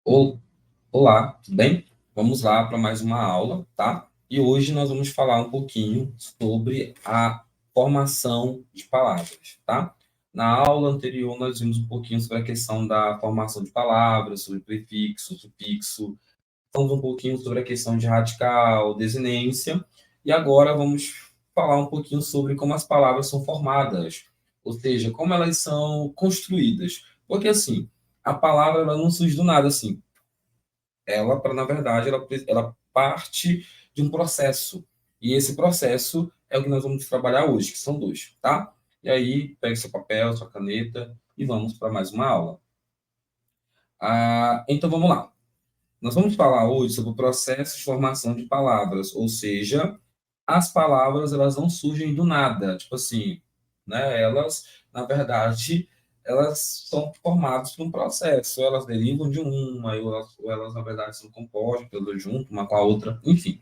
Ol- Olá, tudo bem? Vamos lá para mais uma aula, tá? E hoje nós vamos falar um pouquinho sobre a formação de palavras, tá? Na aula anterior nós vimos um pouquinho sobre a questão da formação de palavras, sobre prefixo, sufixo, falamos um pouquinho sobre a questão de radical, desinência, e agora vamos falar um pouquinho sobre como as palavras são formadas, ou seja, como elas são construídas. Porque assim, a palavra ela não surge do nada assim, ela, para na verdade, ela parte de um processo. E esse processo é o que nós vamos trabalhar hoje, que são dois, tá? E aí, pegue seu papel, sua caneta e vamos para mais uma aula. Então, vamos lá. Nós vamos falar hoje sobre o processo de formação de palavras, ou seja, as palavras elas não surgem do nada, tipo assim, né? Elas, na verdade, elas são formadas por um processo, elas derivam de uma, ou elas na verdade são compostas todas junto, uma com a outra, enfim.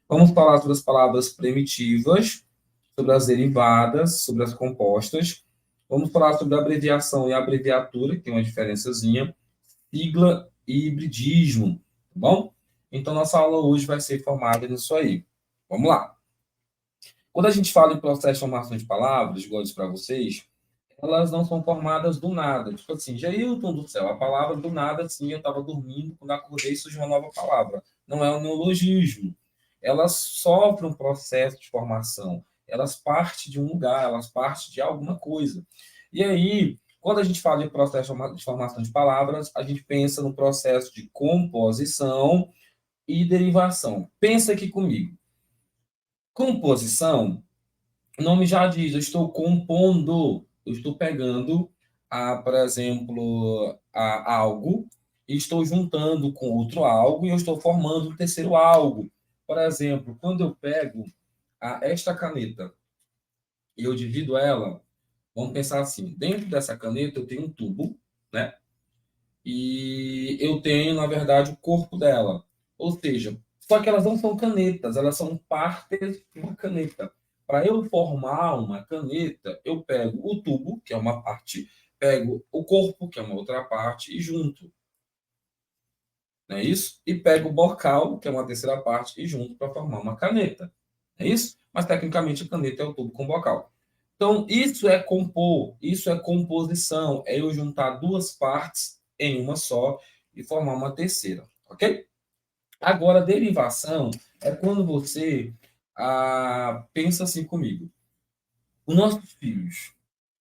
Vamos falar sobre as palavras primitivas, sobre as derivadas, sobre as compostas. Vamos falar sobre a abreviação e a abreviatura, que tem uma diferençazinha, sigla e hibridismo, tá bom? Então, nossa aula hoje vai ser formada nisso aí. Vamos lá. Quando a gente fala em processo de formação de palavras, igual eu disse para vocês, elas não são formadas do nada. Tipo assim, Jailton do céu, a palavra do nada, assim, eu estava dormindo, quando acordei surgiu uma nova palavra. Não é um neologismo. Elas sofrem um processo de formação. Elas partem de um lugar, elas partem de alguma coisa. E aí, quando a gente fala de processo de formação de palavras, a gente pensa no processo de composição e derivação. Pensa aqui comigo. Composição, o nome já diz, eu estou compondo, eu estou pegando, por exemplo, algo e estou juntando com outro algo e eu estou formando um terceiro algo. Por exemplo, quando eu pego esta caneta e eu divido ela, vamos pensar assim, dentro dessa caneta eu tenho um tubo, né? E eu tenho, na verdade, o corpo dela. Ou seja, só que elas não são canetas, elas são partes de uma caneta. Para eu formar uma caneta, eu pego o tubo, que é uma parte, pego o corpo, que é uma outra parte, e junto. Não é isso? E pego o bocal, que é uma terceira parte, e junto para formar uma caneta. É isso? Mas tecnicamente a caneta é o tubo com bocal. Então, isso é compor, isso é composição, é eu juntar duas partes em uma só e formar uma terceira, ok? Agora, derivação é quando você pensa assim comigo. Os nossos filhos,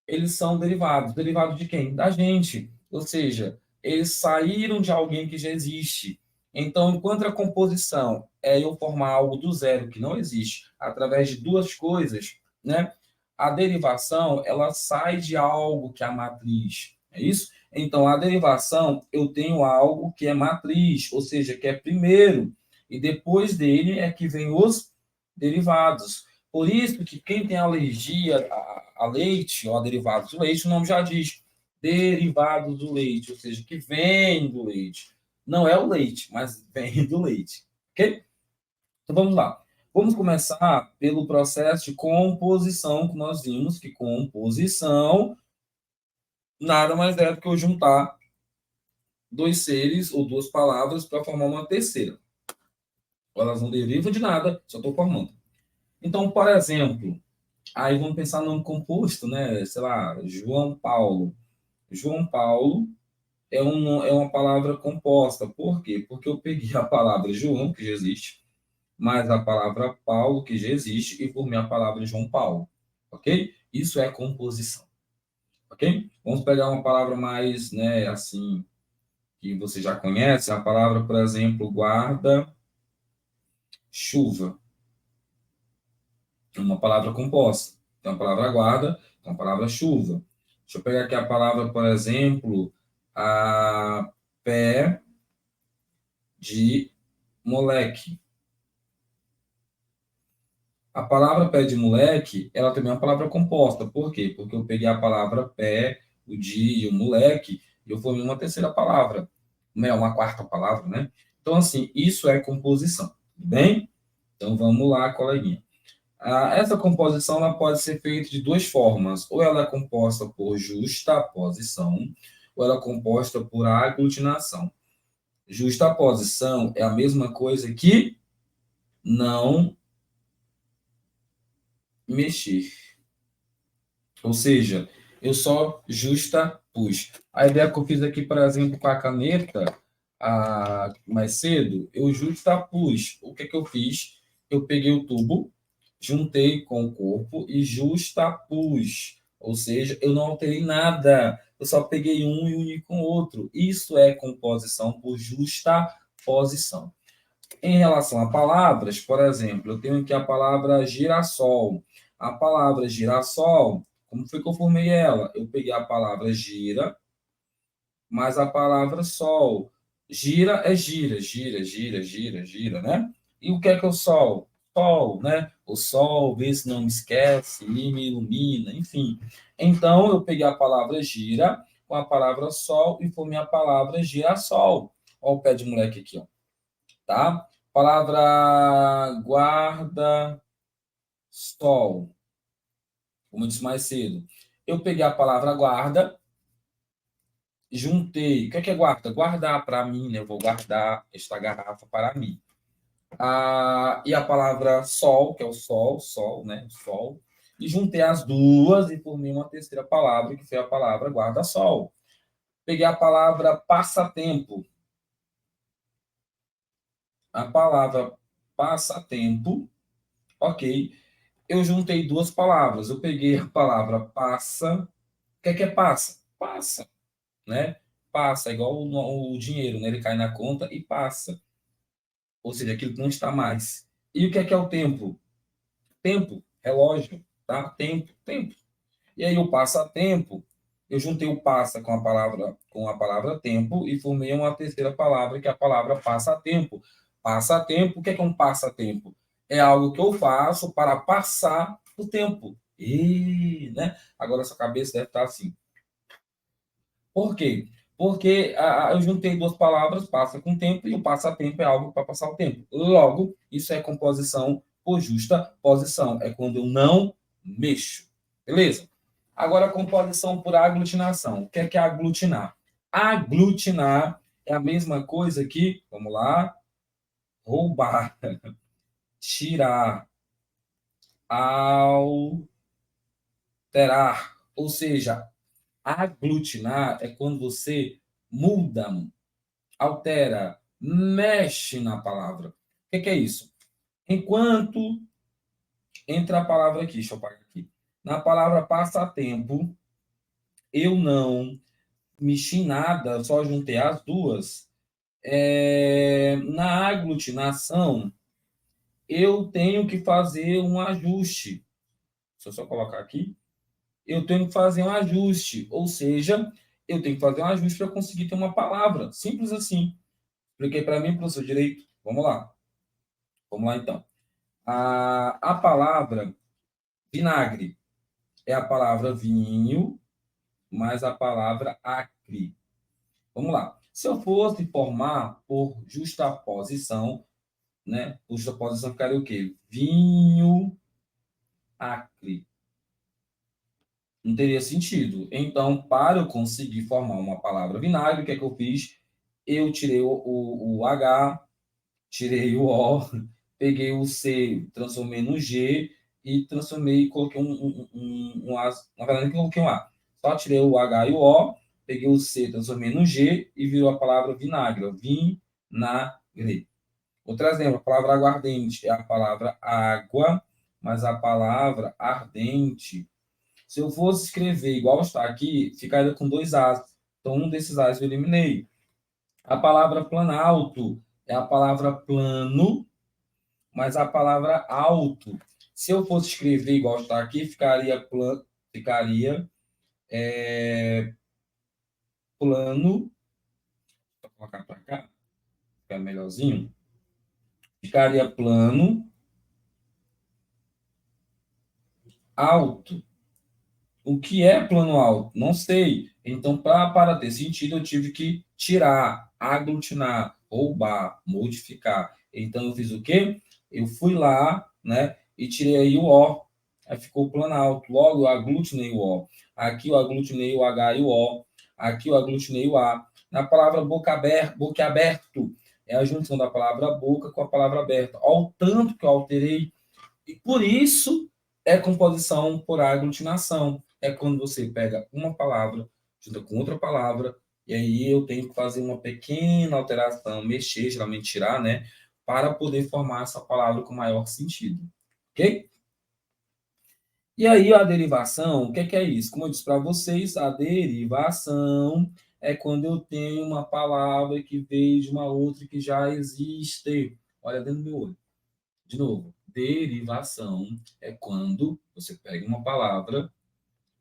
eles são derivados. Derivados de quem? Da gente. Ou seja, eles saíram de alguém que já existe. Então, enquanto a composição é eu formar algo do zero que não existe, através de duas coisas, né? A derivação, ela sai de algo que é a matriz. É isso? Então, a derivação, eu tenho algo que é matriz, ou seja, que é primeiro, e depois dele é que vem os derivados. Por isso que quem tem alergia a leite ou a derivados do leite, o nome já diz derivados do leite, ou seja, que vem do leite. Não é o leite, mas vem do leite. Ok? Então vamos lá. Vamos começar pelo processo de composição que nós vimos, que composição nada mais é do que eu juntar dois seres ou duas palavras para formar uma terceira. Elas não derivam de nada, só estou formando. Então, por exemplo, aí vamos pensar no nome composto, né? Sei lá, João Paulo. João Paulo é uma palavra composta. Por quê? Porque eu peguei a palavra João, que já existe, mais a palavra Paulo, que já existe, e formei a palavra João Paulo. Ok? Isso é composição. Ok? Vamos pegar uma palavra mais, né, assim, que você já conhece, a palavra, por exemplo, guarda-chuva. É uma palavra composta. Então, a palavra guarda, então a palavra chuva. Deixa eu pegar aqui a palavra, por exemplo, a pé de moleque. A palavra pé de moleque, ela também é uma palavra composta. Por quê? Porque eu peguei a palavra pé, o de e o moleque, e eu formei uma terceira palavra, né? Uma quarta palavra, né? Então, assim, isso é composição. Tudo bem? Então, vamos lá, coleguinha. Essa composição ela pode ser feita de duas formas. Ou ela é composta por justaposição, ou ela é composta por aglutinação. Justaposição é a mesma coisa que não mexer. Ou seja, eu só justapus. A ideia que eu fiz aqui, por exemplo, com a caneta, mais cedo, eu justapus. O que eu fiz? Eu peguei o tubo, juntei com o corpo e justapus. Ou seja, eu não alterei nada. Eu só peguei um e uni com o outro. Isso é composição por justaposição. Em relação a palavras, por exemplo, eu tenho aqui a palavra girassol. A palavra girassol, como foi que eu formei ela? Eu peguei a palavra gira, mais a palavra sol. Gira é gira, gira, gira, gira, gira, né? E o que é o sol? Sol, né? O sol, vê se não me esquece, me ilumina, enfim. Então, eu peguei a palavra gira com a palavra sol e formei a palavra girassol. Olha o pé de moleque aqui, ó, tá? Palavra guarda, sol. Como eu disse mais cedo. Eu peguei a palavra guarda, juntei. O que é guarda? Guardar para mim, né? Eu vou guardar esta garrafa para mim. E a palavra sol, que é o sol, sol, né? Sol. E juntei as duas e formei uma terceira palavra, que foi a palavra guarda-sol. Peguei a palavra passatempo. A palavra passatempo, ok. Eu juntei duas palavras. Eu peguei a palavra passa. O que é passa? Passa, né? Passa, é igual o dinheiro, né? Ele cai na conta e passa. Ou seja, aquilo que não está mais. E o que é o tempo? Tempo, relógio, tá? Tempo, tempo. E aí o passatempo, eu juntei o passa com a palavra tempo e formei uma terceira palavra, que é a palavra passatempo. Passatempo, o que é um passatempo? É algo que eu faço para passar o tempo. Né? Agora sua cabeça deve estar assim. Por quê? Porque eu juntei duas palavras, passa com tempo, e o passatempo é algo para passar o tempo. Logo, isso é composição por justa posição. É quando eu não mexo. Beleza? Agora, composição por aglutinação. O que é aglutinar? Aglutinar é a mesma coisa que, vamos lá, roubar, tirar, alterar. Ou seja, aglutinar é quando você muda, altera, mexe na palavra. O que é isso? Enquanto entra a palavra aqui, deixa eu apagar aqui. Na palavra passatempo, eu não mexi nada, só juntei as duas. Na aglutinação, eu tenho que fazer um ajuste. Deixa eu só colocar aqui. Eu tenho que fazer um ajuste, ou seja, eu tenho que fazer um ajuste para conseguir ter uma palavra. Simples assim. Expliquei para mim, professor Direito. Vamos lá. Vamos lá, então. A palavra vinagre é a palavra vinho, mais a palavra acre. Vamos lá. Se eu fosse formar por justaposição, né? Por justaposição ficaria o quê? Vinho acre. Não teria sentido. Então, para eu conseguir formar uma palavra vinagre, o que é que eu fiz? Eu tirei o H, tirei o O, peguei o C, transformei no G e transformei, coloquei um A. Na verdade, não coloquei um A. Só tirei o H e o O, peguei o C, transformei no G e virou a palavra vinagre. Vinagre. Outro exemplo, a palavra aguardente é a palavra água, mas a palavra ardente. Se eu fosse escrever igual está aqui, ficaria com dois As. Então, um desses As eu eliminei. A palavra planalto é a palavra plano, mas a palavra alto. Se eu fosse escrever igual está aqui, ficaria plano. Vou colocar para cá, ficar melhorzinho. Ficaria plano, alto. O que é plano alto? Não sei. Então, para ter sentido, eu tive que tirar, aglutinar, roubar, modificar. Então, eu fiz o quê? Eu fui lá, né, e tirei aí o O. Aí ficou plano alto. Logo, eu aglutinei o O. Aqui eu aglutinei o H e o O. Aqui eu aglutinei o A. Na palavra boca aberto, é a junção da palavra boca com a palavra aberta. Olha o tanto que eu alterei. E por isso é composição por aglutinação. É quando você pega uma palavra, junta com outra palavra, e aí eu tenho que fazer uma pequena alteração, mexer, geralmente tirar, né? Para poder formar essa palavra com maior sentido. Ok? E aí a derivação, o que é isso? Como eu disse para vocês, a derivação é quando eu tenho uma palavra que veio de uma outra que já existe. Olha dentro do meu olho. De novo, derivação é quando você pega uma palavra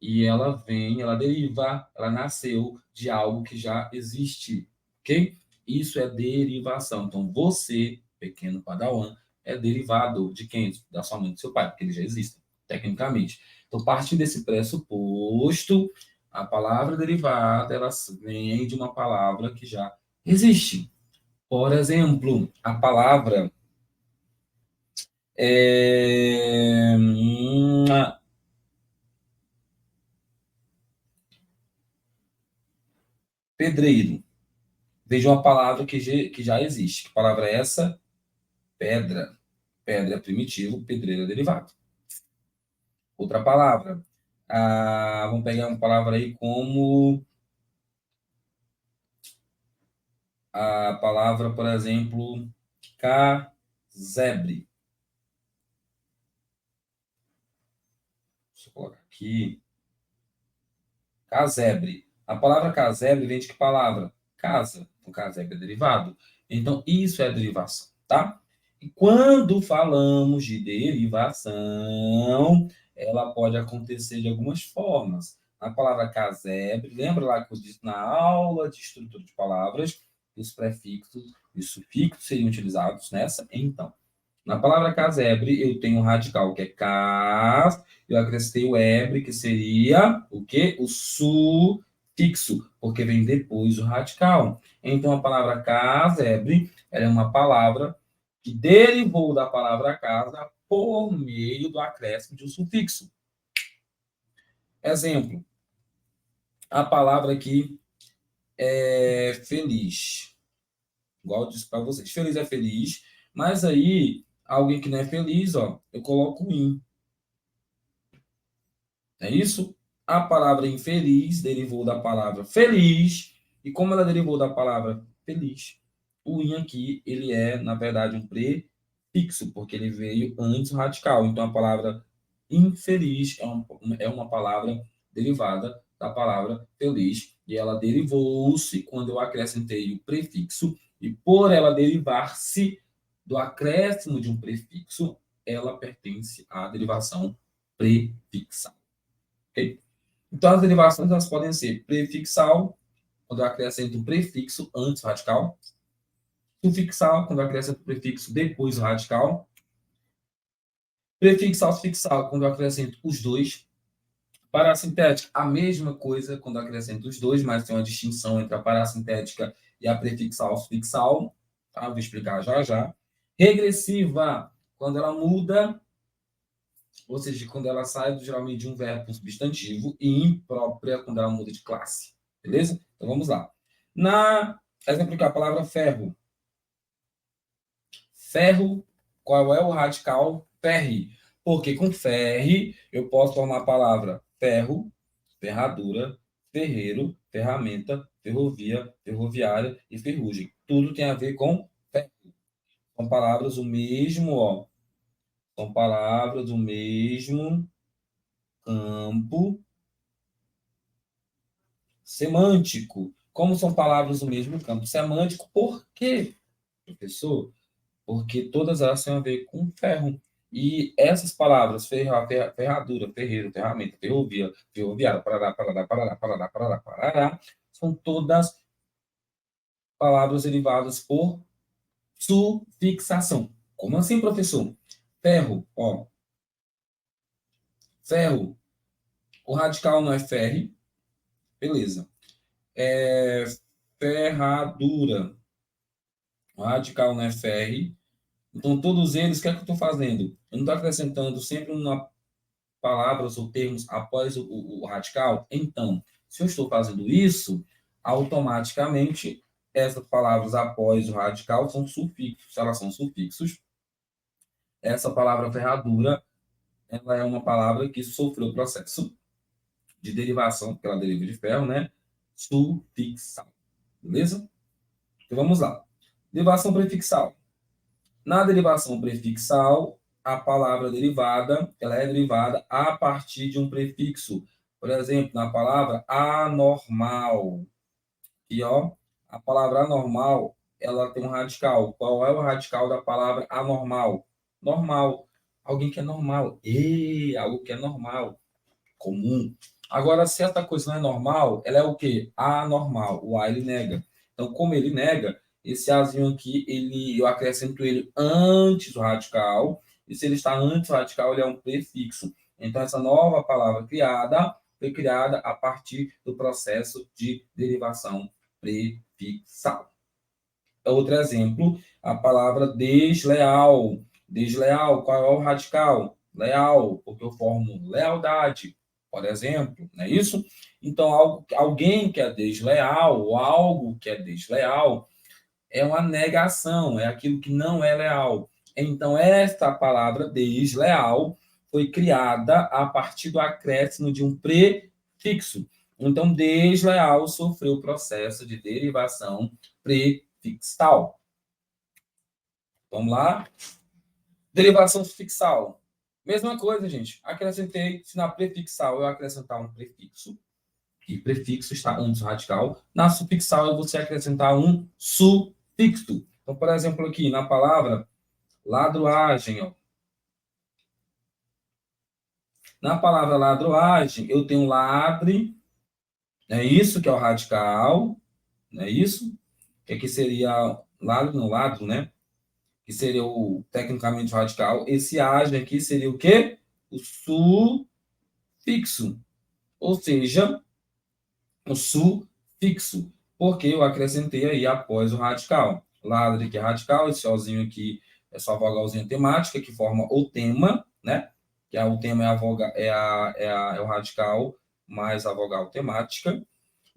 e ela vem, ela deriva, ela nasceu de algo que já existe, ok? Isso é derivação. Então, você, pequeno padawan, é derivado de quem? Da sua mãe e do seu pai, porque eles já existem, tecnicamente. Então, partindo desse pressuposto, a palavra derivada, ela vem de uma palavra que já existe. Por exemplo, a palavra é... pedreiro. Veja uma palavra que já existe. Que palavra é essa? Pedra. Pedra é primitivo, pedreiro é derivado. Outra palavra. Vamos pegar uma palavra aí como a palavra, por exemplo, casebre. Deixa eu colocar aqui. Casebre. A palavra casebre vem de que palavra? Casa. O casebre é derivado. Então, isso é derivação, tá? E quando falamos de derivação, ela pode acontecer de algumas formas. A palavra casebre, lembra lá que eu disse na aula de estrutura de palavras, que os prefixos e os sufixos seriam utilizados nessa? Então, na palavra casebre, eu tenho um radical que é cas, eu acrescentei o ebre, que seria o quê? O sufixo, porque vem depois o radical. Então, a palavra casebre, ela é uma palavra que derivou da palavra casa por meio do acréscimo de um sufixo. Exemplo, a palavra aqui é feliz. Igual eu disse para vocês, feliz é feliz, mas aí, alguém que não é feliz, ó, eu coloco o in. É isso? A palavra infeliz derivou da palavra feliz, e como ela derivou da palavra feliz, o in aqui, ele é, na verdade, um prefixo, porque ele veio antes do radical. Então, a palavra infeliz é uma palavra derivada da palavra feliz, e ela derivou-se quando eu acrescentei o prefixo, e por ela derivar-se do acréscimo de um prefixo, ela pertence à derivação prefixal. Okay? Então, as derivações elas podem ser prefixal, quando eu acrescento um prefixo antes do radical, sufixal, quando eu acrescento o prefixo depois do radical, prefixal, sufixal, quando eu acrescento os dois, parassintética, a mesma coisa quando eu acrescento os dois, mas tem uma distinção entre a parassintética e a prefixal, sufixal, tá? Vou explicar já já. Regressiva, quando ela muda, ou seja, quando ela sai geralmente de um verbo para um substantivo, e imprópria quando ela muda de classe. Beleza? Então vamos lá. Exemplificar a palavra ferro. Ferro, qual é o radical? Ferre. Porque com ferre eu posso formar a palavra ferro, ferradura, ferreiro, ferramenta, ferrovia, ferroviária e ferrugem. Tudo tem a ver com ferro. São palavras do mesmo, ó. São palavras do mesmo campo semântico. Como são palavras do mesmo campo semântico, por quê, professor? Porque todas elas têm a ver com ferro. E essas palavras, ferradura, ferreiro, ferramenta, ferrovia, ferroviária, parará, parará, parará, parará, parará, parará, são todas palavras derivadas por sufixação. Como assim, professor? Ferro, ó. Ferro, o radical não é ferre, beleza. Ferradura, o radical não é ferre. Então, todos eles, o que é que eu estou fazendo? Eu não estou acrescentando sempre uma palavras ou termos após o radical? Então, Se eu estou fazendo isso, automaticamente essas palavras após o radical são sufixos. Se elas são sufixos, essa palavra ferradura, ela é uma palavra que sofreu o processo de derivação, porque ela deriva de ferro, né? Sufixal. Beleza? Então vamos lá. Derivação prefixal. Na derivação prefixal, a palavra derivada, ela é derivada a partir de um prefixo. Por exemplo, na palavra anormal. E ó, a palavra anormal, ela tem um radical. Qual é o radical da palavra anormal? Normal. Alguém que é normal. Algo que é normal, comum. Agora, se essa coisa não é normal, ela é o quê? Anormal. O A ele nega. Então, como ele nega, esse Azinho aqui, eu acrescento ele antes do radical. E se ele está antes do radical, ele é um prefixo. Então, essa nova palavra criada foi criada a partir do processo de derivação prefixal. Outro exemplo, a palavra desleal. Desleal, qual é o radical? Leal, porque eu formo lealdade, por exemplo, não é isso? Então, alguém que é desleal, ou algo que é desleal, é uma negação, é aquilo que não é leal. Então, esta palavra desleal foi criada a partir do acréscimo de um prefixo. Então, desleal sofreu o processo de derivação prefixal. Vamos lá? Derivação sufixal. Mesma coisa, gente. Acrescentei, se na prefixal eu acrescentar um prefixo, e prefixo está antes do radical, na sufixal eu vou acrescentar um sufixo. Então, por exemplo, aqui na palavra ladroagem, ó. Na palavra ladroagem, eu tenho ladre, é isso que é o radical, não é isso? Que aqui seria ladro, não ladro, né? Que seria o tecnicamente radical. Esse agem aqui seria o quê? O sufixo. Ou seja, o sufixo, porque eu acrescentei aí após o radical. Ladre, que é radical, esse ozinho aqui é só a vogalzinha temática, que forma o tema, né? Que o tema é o radical mais a vogal temática.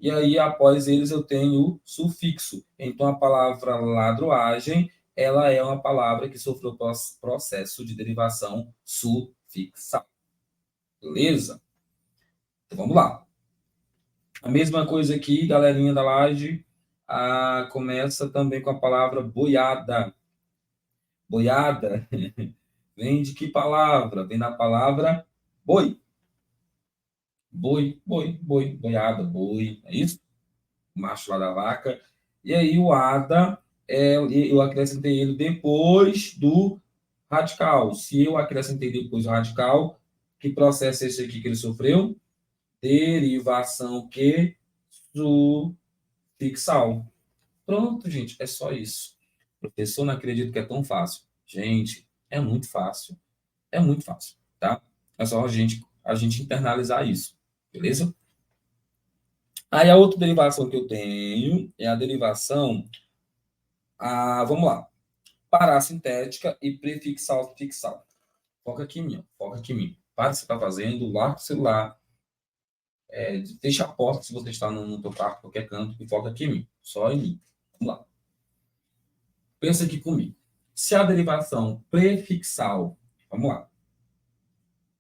E aí, após eles, eu tenho o sufixo. Então, a palavra ladroagem, ela é uma palavra que sofreu processo de derivação sufixal. Beleza? Então, vamos lá. A mesma coisa aqui, galerinha da laje, começa também com a palavra boiada. Boiada vem de que palavra? Vem da palavra boi. Boi, boi, boi, boiada, boi, é isso? O macho lá da vaca. E aí o ada, eu acrescentei ele depois do radical. Se eu acrescentei depois do radical, que processo é esse aqui que ele sofreu? Derivação que sufixal. Pronto, gente, é só isso. Professor, não acredito que é tão fácil. Gente, é muito fácil. É muito fácil, tá? É só a gente internalizar isso, beleza? Aí a outra derivação que eu tenho é a derivação, vamos lá, parasintética e prefixal fixal. Foca aqui em mim, ó. Foca aqui em mim. Para o que você está fazendo, larga o celular, deixa a porta se você está no teu carro, qualquer canto, e foca aqui em mim, só em mim. Vamos lá. Pensa aqui comigo. Se a derivação prefixal, vamos lá,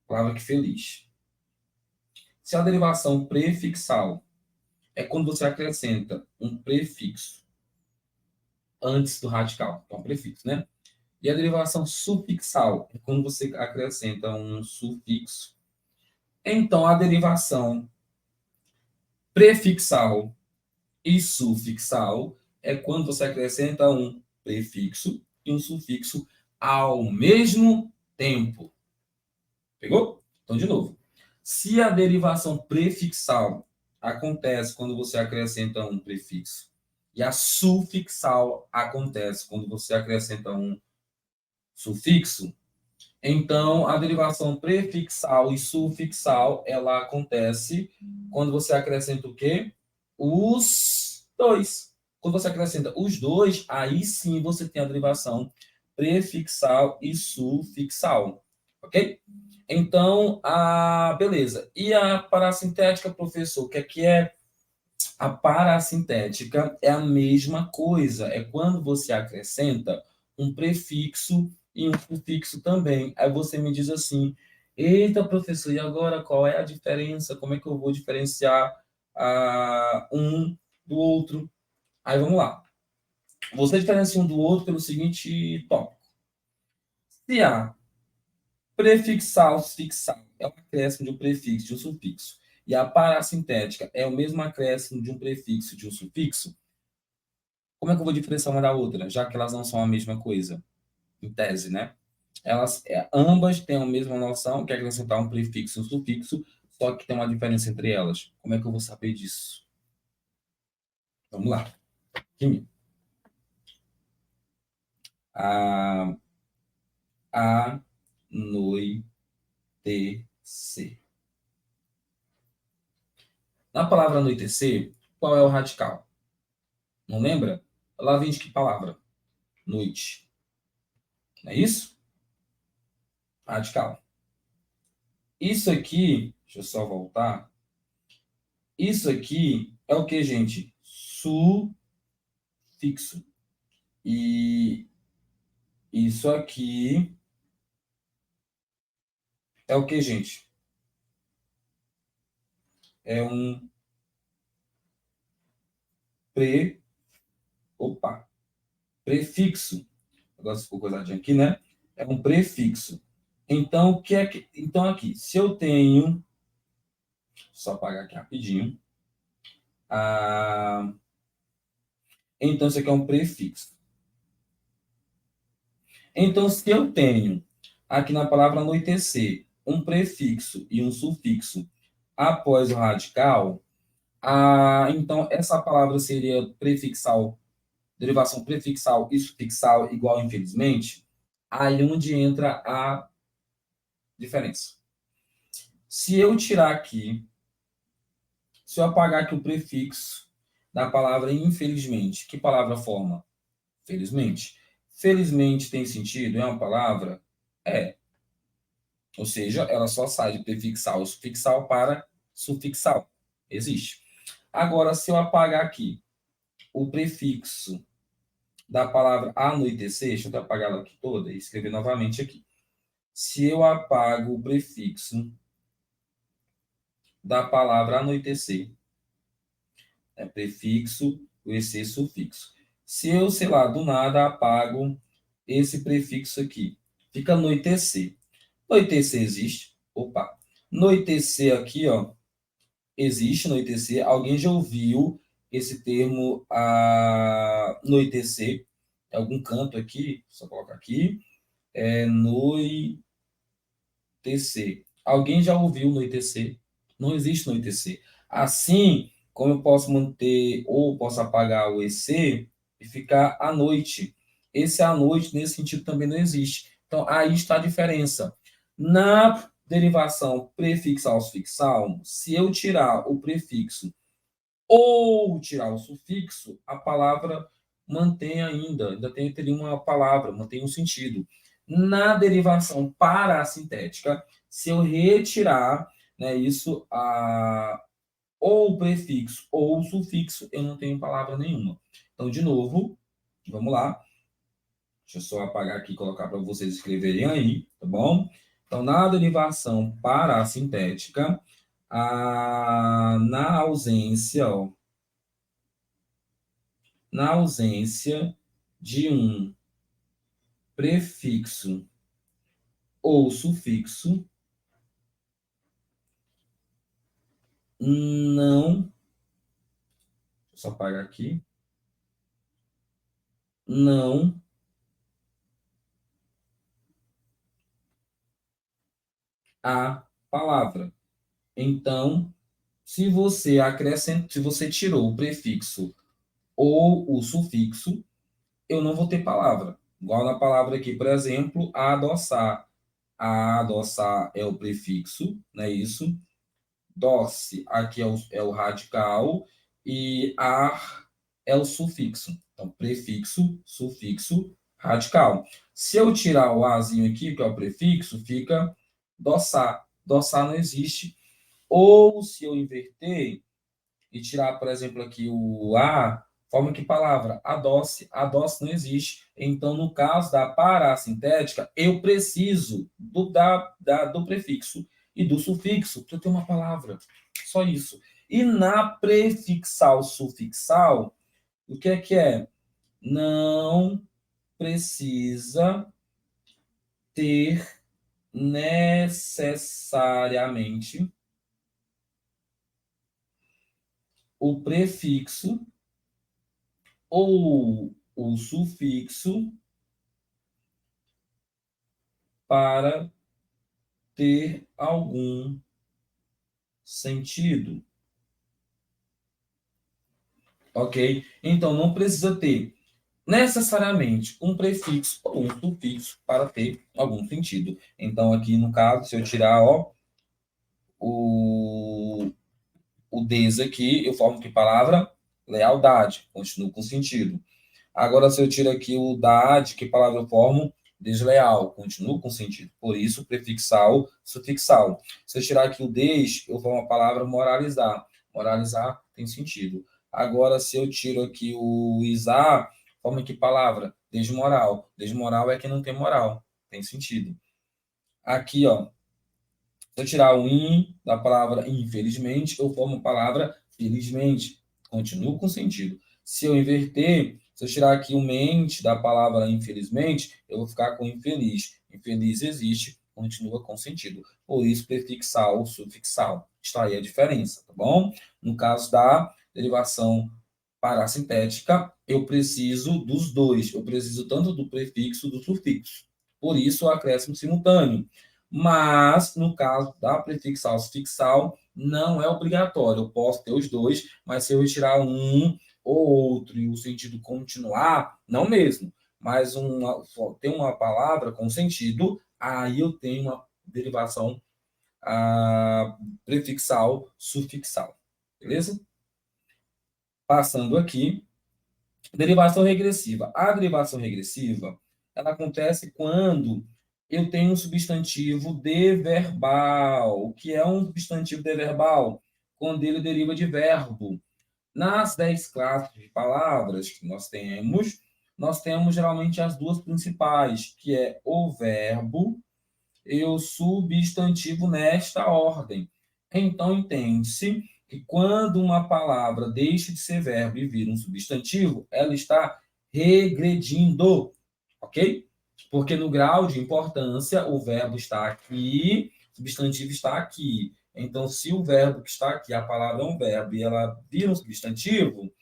palavra que feliz. Se a derivação prefixal é quando você acrescenta um prefixo antes do radical, então prefixo, né? E a derivação sufixal é quando você acrescenta um sufixo. Então, a derivação prefixal e sufixal é quando você acrescenta um prefixo e um sufixo ao mesmo tempo. Pegou? Então, de novo. Se a derivação prefixal acontece quando você acrescenta um prefixo e a sufixal acontece quando você acrescenta um sufixo, então a derivação prefixal e sufixal ela acontece quando você acrescenta o quê? Os dois. Quando você acrescenta os dois, aí sim você tem a derivação prefixal e sufixal. ok? Então, beleza. E a parassintética, professor, o que é que é? A parassintética é a mesma coisa, é quando você acrescenta um prefixo e um sufixo também. Aí você me diz assim: eita, professor, e agora qual é a diferença? Como é que eu vou diferenciar um do outro? Aí vamos lá. Você diferencia um do outro pelo seguinte tópico: se há prefixal, sufixal é um acréscimo de um prefixo, de um sufixo, e a parassintética é o mesmo acréscimo de um prefixo, de um sufixo, como é que eu vou diferenciar uma da outra, já que elas não são a mesma coisa, em tese, né? Ambas têm a mesma noção, que é acrescentar um prefixo e um sufixo, só que tem uma diferença entre elas. Como é que eu vou saber disso? Vamos lá. Química. A, anoitecer. Na palavra anoitecer, qual é o radical? Não lembra? Ela vem de que palavra? Noite. Não é isso? Radical. Isso aqui, deixa eu só voltar. Isso aqui é o que, gente? Sufixo. E isso aqui é o que, gente? É um pre... Opa! Prefixo. Agora ficou coisadinho aqui, né? É um prefixo. Então, o que é que... Então, aqui, se eu tenho... Só apagar aqui rapidinho. Ah, então, isso aqui é um prefixo. Então, se eu tenho aqui na palavra anoitecer um prefixo e um sufixo após o radical, então essa palavra seria prefixal, derivação prefixal e sufixal igual infelizmente, aí onde entra a diferença. Se eu tirar aqui, se eu apagar aqui o prefixo da palavra infelizmente, que palavra forma? Felizmente. Felizmente tem sentido? É uma palavra? É. Ou seja, ela só sai de prefixal ou sufixal para sufixal. Existe. Agora, se eu apagar aqui o prefixo da palavra anoitecer, deixa eu apagar ela aqui toda e escrever novamente aqui. Se eu apago o prefixo da palavra anoitecer, é prefixo, o EC sufixo. Se eu, sei lá, do nada apago esse prefixo aqui, fica anoitecer. Anoitecer existe? Opa. Anoitecer aqui, ó, existe anoitecer. Alguém já ouviu esse termo anoitecer? Em algum canto aqui? Só colocar aqui. É noitecer. Alguém já ouviu noitecer? Não existe noitecer. Assim como eu posso manter ou posso apagar o EC e ficar à noite. Esse à noite, nesse sentido, também não existe. Então, aí está a diferença. Na derivação prefixal-sufixal, se eu tirar o prefixo ou tirar o sufixo, a palavra mantém ainda teria uma palavra, mantém um sentido. Na derivação parassintética, se eu retirar, né, isso, ou o prefixo ou o sufixo, eu não tenho palavra nenhuma. Então, de novo, vamos lá. Deixa eu só apagar aqui e colocar para vocês escreverem aí, tá bom? Então, na derivação parassintética, na ausência, ó, na ausência de um prefixo ou sufixo, não, deixa eu só apagar aqui, não há palavra. Então, se você tirou o prefixo ou o sufixo, eu não vou ter palavra. Igual na palavra aqui, por exemplo, adoçar. A adoçar é o prefixo, não é isso? Doce, aqui é o radical, e ar é o sufixo. Então, prefixo, sufixo, radical. Se eu tirar o azinho aqui, que é o prefixo, fica doçar. Doçar não existe. Ou se eu inverter e tirar, por exemplo, aqui o a, forma que palavra? Adoce. Adoce não existe. Então, no caso da parassintética, eu preciso do prefixo e do sufixo para ter uma palavra. Só isso. E na prefixal sufixal, o que é que é? Não precisa ter necessariamente o prefixo ou o sufixo para ter algum sentido. Ok? Então, não precisa ter necessariamente um prefixo ou um sufixo para ter algum sentido. Então, aqui no caso, se eu tirar o, o des aqui, eu formo que palavra? Lealdade. Continuo com sentido. Agora, se eu tiro aqui o dade, que palavra eu formo? Desleal. Continuo com sentido. Por isso, prefixal, sufixal. Se eu tirar aqui o des, eu formo a palavra moralizar. Moralizar tem sentido. Agora, se eu tiro aqui o isar, forma que palavra? Desmoral. Desmoral é que não tem moral. Tem sentido. Aqui, ó. Se eu tirar o in da palavra infelizmente, eu formo a palavra felizmente. Continuo com sentido. Se eu inverter, se eu tirar aqui o mente da palavra infelizmente, eu vou ficar com infeliz. Infeliz existe, continua com sentido. Por isso, prefixal, sufixal. Está aí a diferença, tá bom? No caso da derivação parassintética, eu preciso dos dois. Eu preciso tanto do prefixo do sufixo. Por isso, o acréscimo simultâneo. Mas, no caso da prefixal sufixal, não é obrigatório. Eu posso ter os dois, mas se eu retirar um ou outro e o sentido continuar, não mesmo. Mas tem uma palavra com sentido, aí eu tenho uma derivação prefixal sufixal. Beleza? Passando aqui, derivação regressiva. A derivação regressiva, ela acontece quando eu tenho um substantivo deverbal. O que é um substantivo deverbal? Quando ele deriva de verbo. Nas 10 classes de palavras que nós temos geralmente as duas principais, que é o verbo e o substantivo nesta ordem. Então, entende-se que quando uma palavra deixa de ser verbo e vira um substantivo, ela está regredindo, ok? Porque no grau de importância, o verbo está aqui, o substantivo está aqui. Então, se o verbo que está aqui, a palavra é um verbo e ela vira um substantivo,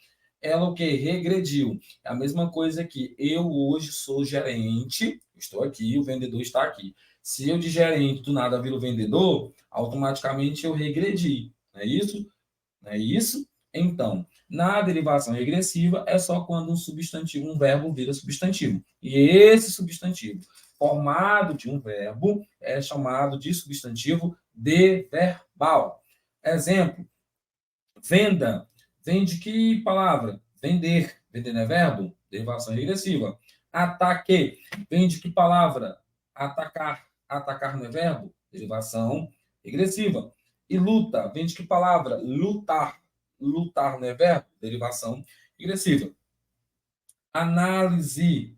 ela o quê? Regrediu. É a mesma coisa que eu hoje sou gerente, estou aqui, o vendedor está aqui. Se eu de gerente do nada viro vendedor, automaticamente eu regredi. Não é isso? Não é isso? Então, na derivação regressiva é só quando um substantivo, um verbo vira substantivo. E esse substantivo, formado de um verbo, é chamado de substantivo deverbal. Exemplo, venda. Vende que palavra? Vender. Vender não é verbo? Derivação regressiva. Ataque. Vende que palavra? Atacar. Atacar não é verbo? Derivação regressiva. E luta. Vende que palavra? Lutar. Lutar não é verbo? Derivação regressiva. Análise.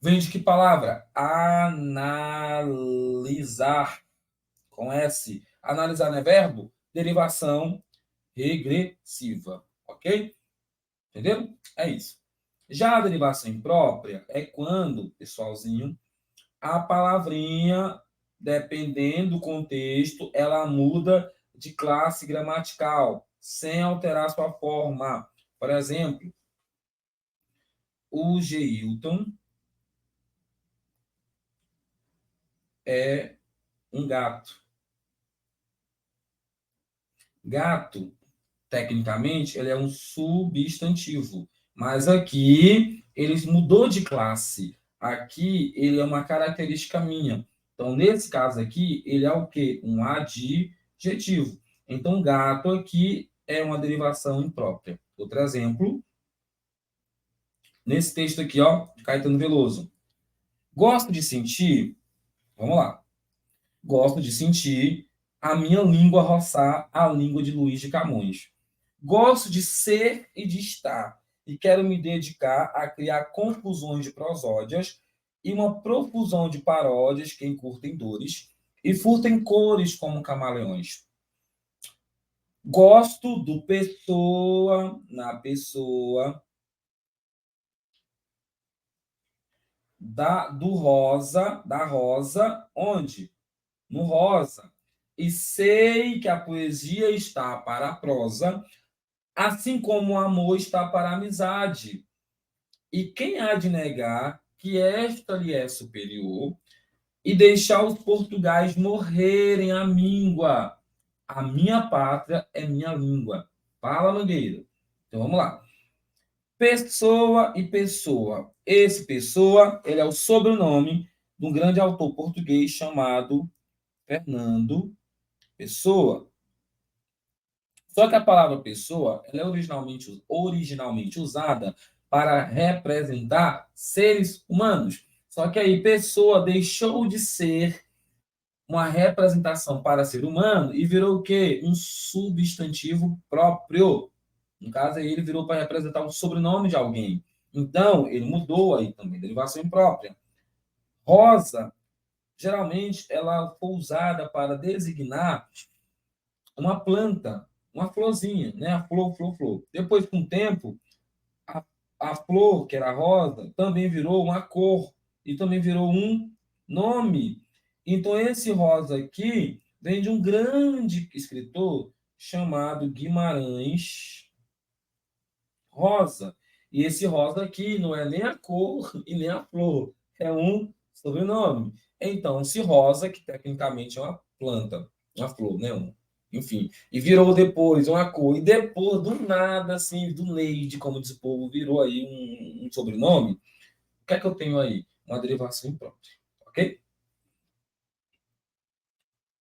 Vende que palavra? Analisar. Com S. Analisar não é verbo? Derivação regressiva, ok? Entendeu? É isso. Já a derivação imprópria é quando, pessoalzinho, a palavrinha, dependendo do contexto, ela muda de classe gramatical, sem alterar sua forma. Por exemplo, o Geilton é um gato. Gato, tecnicamente, ele é um substantivo. Mas aqui ele mudou de classe. Aqui ele é uma característica minha. Então, nesse caso aqui, ele é o quê? Um adjetivo. Então, gato aqui é uma derivação imprópria. Outro exemplo. nesse texto aqui, ó, de Caetano Veloso. Gosto de sentir, vamos lá, gosto de sentir a minha língua roçar a língua de Luís de Camões. Gosto de ser e de estar, e quero me dedicar a criar confusões de prosódias e uma profusão de paródias que encurtem dores e furtem cores como camaleões. Gosto do pessoa na pessoa, da rosa, onde? No rosa. E sei que a poesia está para a prosa, assim como o amor está para a amizade. E quem há de negar que esta lhe é superior e deixar os portugais morrerem à míngua? A minha pátria é minha língua. Fala, Mangueira. Então vamos lá. Pessoa e pessoa. Esse pessoa, ele é o sobrenome de um grande autor português chamado Fernando Pessoa. Só que a palavra pessoa, ela é originalmente usada para representar seres humanos. Só que aí pessoa deixou de ser uma representação para ser humano e virou o quê? Um substantivo próprio. No caso aí, ele virou para representar o sobrenome de alguém. Então, ele mudou aí também, derivação imprópria. Rosa, geralmente, ela foi usada para designar uma planta, uma florzinha, né? A flor, flor, flor. Depois, com o tempo, a, a flor, que era rosa, também virou uma cor e também virou um nome. Então, esse rosa aqui vem de um grande escritor chamado Guimarães Rosa. E esse rosa aqui não é nem a cor e nem a flor, é um sobrenome. Então, esse rosa, que tecnicamente é uma planta, uma flor, né? Enfim, e virou depois uma cor, e depois, do nada, assim, do Neide, como diz o povo, virou aí um sobrenome. O que é que eu tenho aí? Uma derivação imprópria, ok?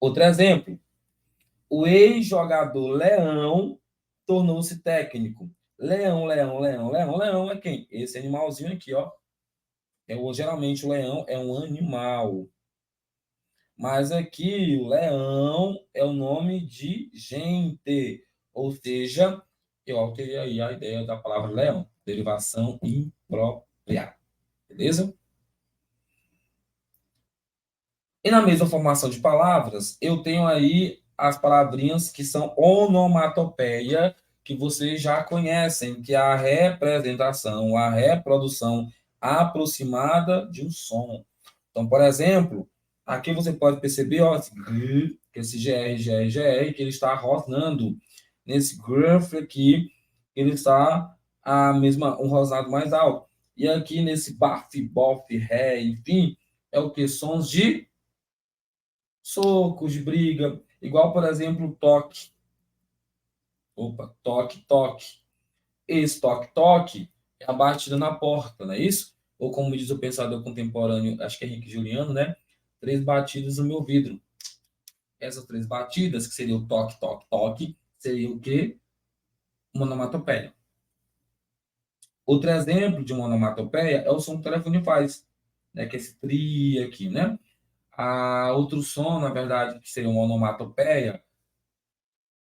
Outro exemplo, o ex-jogador Leão tornou-se técnico. Leão, leão, leão, leão, leão é quem? Esse animalzinho aqui, ó. Geralmente o leão é um animal. Mas aqui o leão é o nome de gente. Ou seja, eu alterei aí a ideia da palavra leão. Derivação imprópria. Beleza? E na mesma formação de palavras, eu tenho aí as palavrinhas que são onomatopeia, que vocês já conhecem, que é a representação, a reprodução aproximada de um som. Então, por exemplo, aqui você pode perceber, ó, que esse GR, GR, GR, que ele está rosnando. Nesse gruff aqui, ele está um rosnado mais alto. E aqui nesse baf, bof, ré, enfim, é o que? Sons de socos, de briga. Igual, por exemplo, toque. Opa, toque, toque. Esse toque, toque é a batida na porta, não é isso? Ou como diz o pensador contemporâneo, acho que é Henrique Juliano, né? 3 batidas no meu vidro. Essas 3 batidas, que seria o toque, toque, toque, seria o quê? Uma onomatopeia. Outro exemplo de uma onomatopeia é o som que o telefone faz, né? Que é esse tri aqui, né? Outro som, na verdade, que seria uma onomatopeia,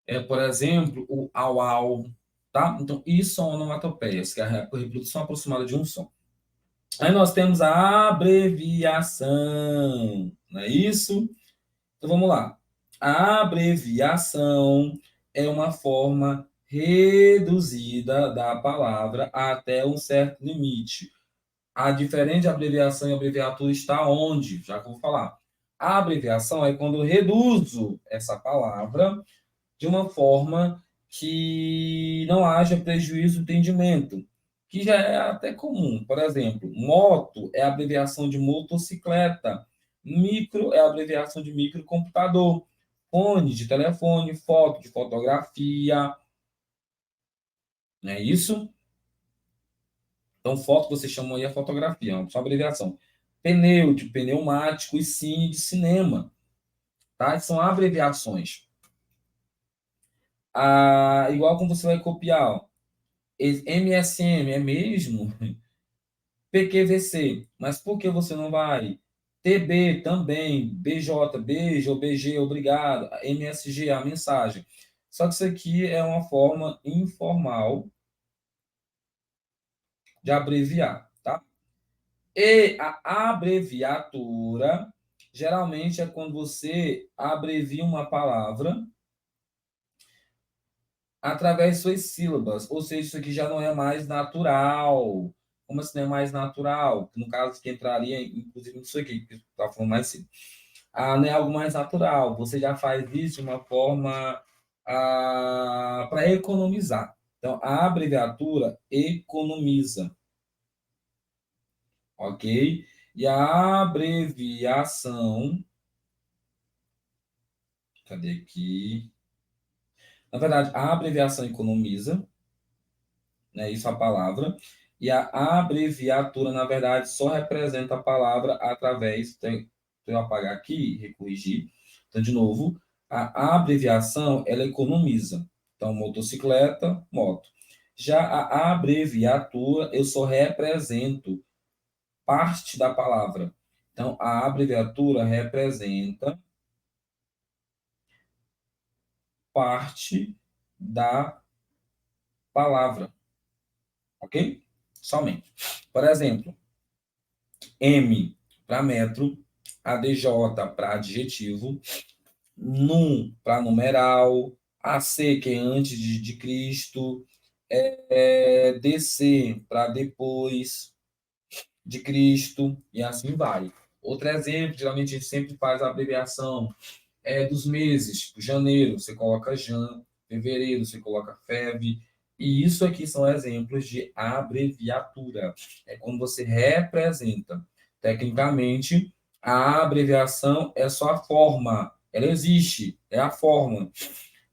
é, por exemplo, o au-au, tá? Então, isso são onomatopeias, que é a reprodução aproximada de um som. Aí nós temos a abreviação, não é isso? Então, vamos lá. A abreviação é uma forma reduzida da palavra até um certo limite. A diferente abreviação e abreviatura está onde? Já que eu vou falar. A abreviação é quando eu reduzo essa palavra de uma forma que não haja prejuízo do entendimento, que já é até comum. Por exemplo, moto é a abreviação de motocicleta, micro é a abreviação de microcomputador, fone de telefone, foto de fotografia, não é isso? Então, foto você chamou aí a fotografia, é só abreviação. Pneu de pneumático e cine de cinema, tá? São abreviações. Igual como você vai copiar, ó. MSM é mesmo? PQVC, mas por que você não vai? TB também, BJ, beijo, BG, obrigado, MSG, a mensagem. Só que isso aqui é uma forma informal de abreviar, tá? E a abreviatura, geralmente, é quando você abrevia uma palavra através de suas sílabas, ou seja, isso aqui já não é mais natural. Como assim não é mais natural? No caso, que entraria, inclusive, nisso aqui, que eu estava falando mais cedo. Não é algo mais natural. Você já faz isso de uma forma para economizar. Então, a abreviatura economiza, ok? E a abreviação, cadê aqui? Na verdade, a abreviação economiza, né? Isso é a palavra. E a abreviatura, na verdade, só representa a palavra através. Deixa eu apagar aqui e recorrigir. Então, de novo, a abreviação ela economiza. Então, motocicleta, moto. Já a abreviatura, eu só represento parte da palavra. Então, a abreviatura representa parte da palavra, ok? Somente. Por exemplo, M para metro, ADJ para adjetivo, num para numeral, AC, que é antes de Cristo, DC para depois de Cristo, e assim vai. Outro exemplo, geralmente a gente sempre faz a abreviação dos meses, tipo, janeiro, você coloca Jan, fevereiro, você coloca Feb, e isso aqui são exemplos de abreviatura. É quando você representa. Tecnicamente, a abreviação é só a forma, ela existe, é a forma.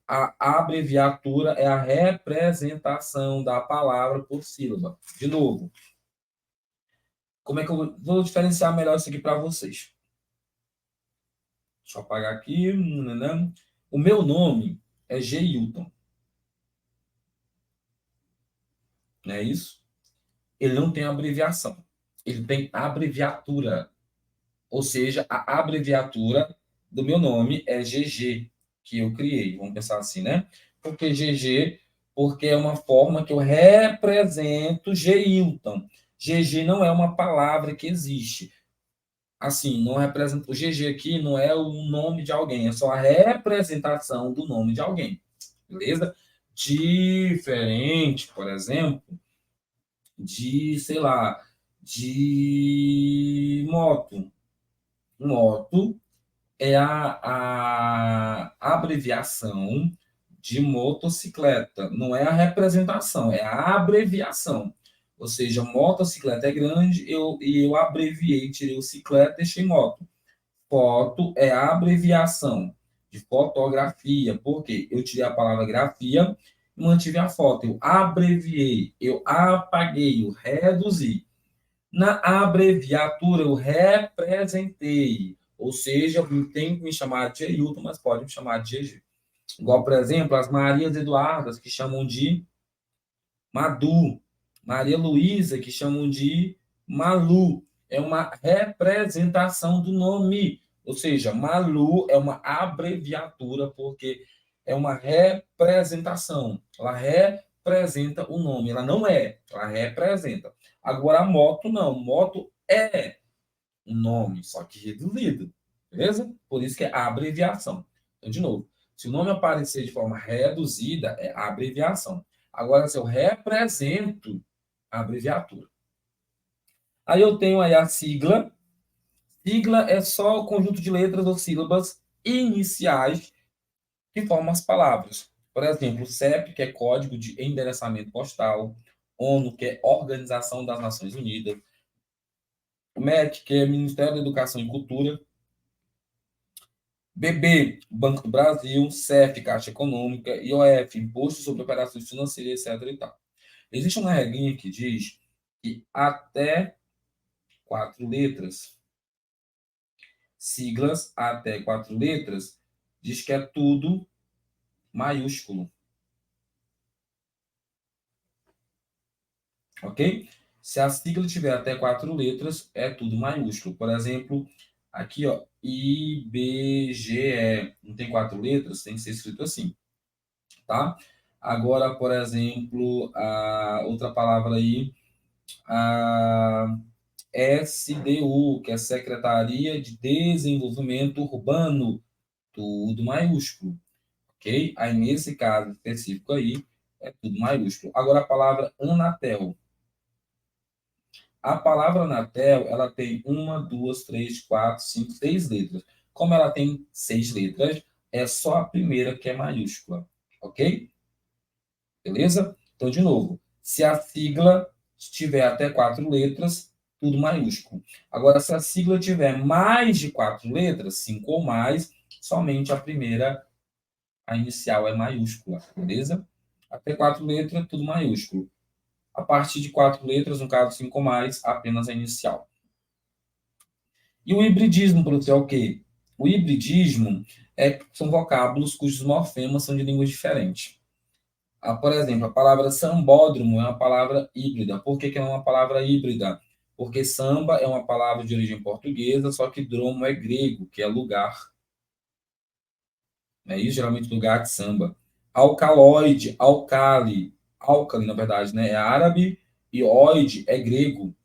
A abreviatura é a representação da palavra por sílaba. De novo, como é que eu vou diferenciar melhor isso aqui para vocês? Deixa eu apagar aqui. O meu nome é Geilton, não é isso? Ele não tem abreviação. Ele tem abreviatura. Ou seja, a abreviatura do meu nome é GG, que eu criei. Vamos pensar assim, né? Por que GG? Porque é uma forma que eu represento Geilton. GG não é uma palavra que existe. Assim, não representa. O GG aqui não é o nome de alguém, é só a representação do nome de alguém. Beleza? Diferente, por exemplo, de, sei lá, de moto. Moto é a abreviação de motocicleta, não é a representação, é a abreviação. Ou seja, motocicleta é grande, eu abreviei, tirei o cicleta, deixei moto. Foto é a abreviação de fotografia, porque eu tirei a palavra grafia e mantive a foto. Eu abreviei, eu apaguei, eu reduzi. Na abreviatura, eu representei. Ou seja, tem que me chamar de Ailton, mas pode me chamar de GG. Igual, por exemplo, as Marias Eduardas, que chamam de Madu. Maria Luísa, que chamam de Malu. É uma representação do nome. Ou seja, Malu é uma abreviatura, porque é uma representação. Ela representa o nome. Ela não é, ela representa. Agora, a moto não. Moto é um nome, só que reduzido. Beleza? Por isso que é a abreviação. Então, de novo, se o nome aparecer de forma reduzida, é a abreviação. Agora, se eu represento a abreviatura. Aí eu tenho aí a sigla. Sigla é só o conjunto de letras ou sílabas iniciais que formam as palavras. Por exemplo, CEP, que é Código de Endereçamento Postal, ONU, que é Organização das Nações Unidas, MEC, que é Ministério da Educação e Cultura, BB, Banco do Brasil, CEF, Caixa Econômica, IOF, Imposto sobre Operações Financeiras, etc. E tal. Existe uma regrinha que diz que até 4 letras, siglas até 4 letras, diz que é tudo maiúsculo. Ok? Se a sigla tiver até 4 letras, é tudo maiúsculo. Por exemplo, aqui, ó, IBGE, não tem 4 letras, tem que ser escrito assim, tá? Agora, por exemplo, a outra palavra aí, a SDU, que é Secretaria de Desenvolvimento Urbano, tudo maiúsculo, ok? Aí, nesse caso específico aí, é tudo maiúsculo. Agora, a palavra Anatel. A palavra Anatel, ela tem uma, duas, três, quatro, cinco, 6 letras. Como ela tem 6 letras, é só a primeira que é maiúscula, ok? Beleza? Então, de novo, se a sigla tiver até 4 letras, tudo maiúsculo. Agora, se a sigla tiver mais de 4 letras, 5 ou mais, somente a primeira, a inicial é maiúscula, beleza? Até 4 letras, tudo maiúsculo. A partir de 4 letras, no caso 5 ou mais, apenas a inicial. E o hibridismo, professor, é o quê? O hibridismo são vocábulos cujos morfemas são de línguas diferentes. Por exemplo, a palavra sambódromo é uma palavra híbrida. Por que é uma palavra híbrida? Porque samba é uma palavra de origem portuguesa, só que dromo é grego, que é lugar. É isso, geralmente lugar de samba. Alcaloide, álcali, na verdade, né? É árabe, e oide é grego.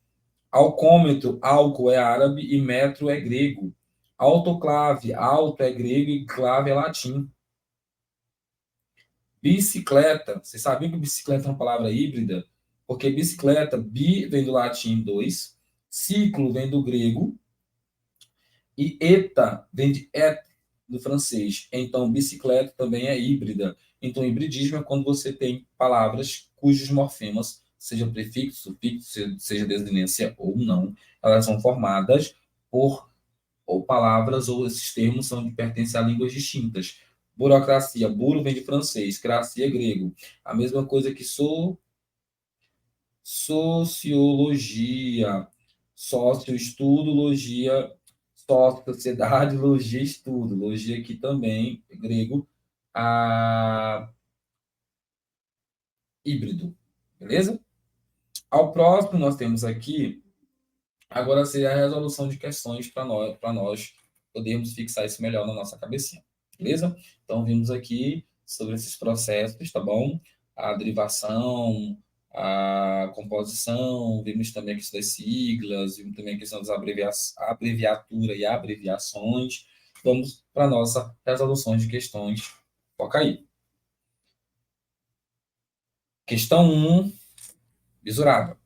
Alcômetro, álcool é árabe e metro é grego. Autoclave, alto é grego e clave é latim. Bicicleta, você sabia que bicicleta é uma palavra híbrida? Porque bicicleta, bi vem do latim 2, ciclo vem do grego e eta vem de et do francês. Então, bicicleta também é híbrida. Então, hibridismo é quando você tem palavras cujos morfemas, seja prefixo, sufixo, seja desinência ou não, elas são formadas por ou palavras ou esses termos são de pertencem a línguas distintas. Burocracia, buro vem de francês, cracia é grego. A mesma coisa que sociologia, sócio, estudo, logia, sócio, sociedade, logia, estudo. Logia aqui também, grego, a híbrido. Beleza? Ao próximo, nós temos aqui, agora seria a resolução de questões para nós podermos fixar isso melhor na nossa cabecinha. Beleza? Então, vimos aqui sobre esses processos, tá bom? A derivação, a composição, vimos também a questão das siglas, vimos também a questão das abreviatura e abreviações. Vamos para a nossa resolução de questões. Foca aí. Questão 1, visurada.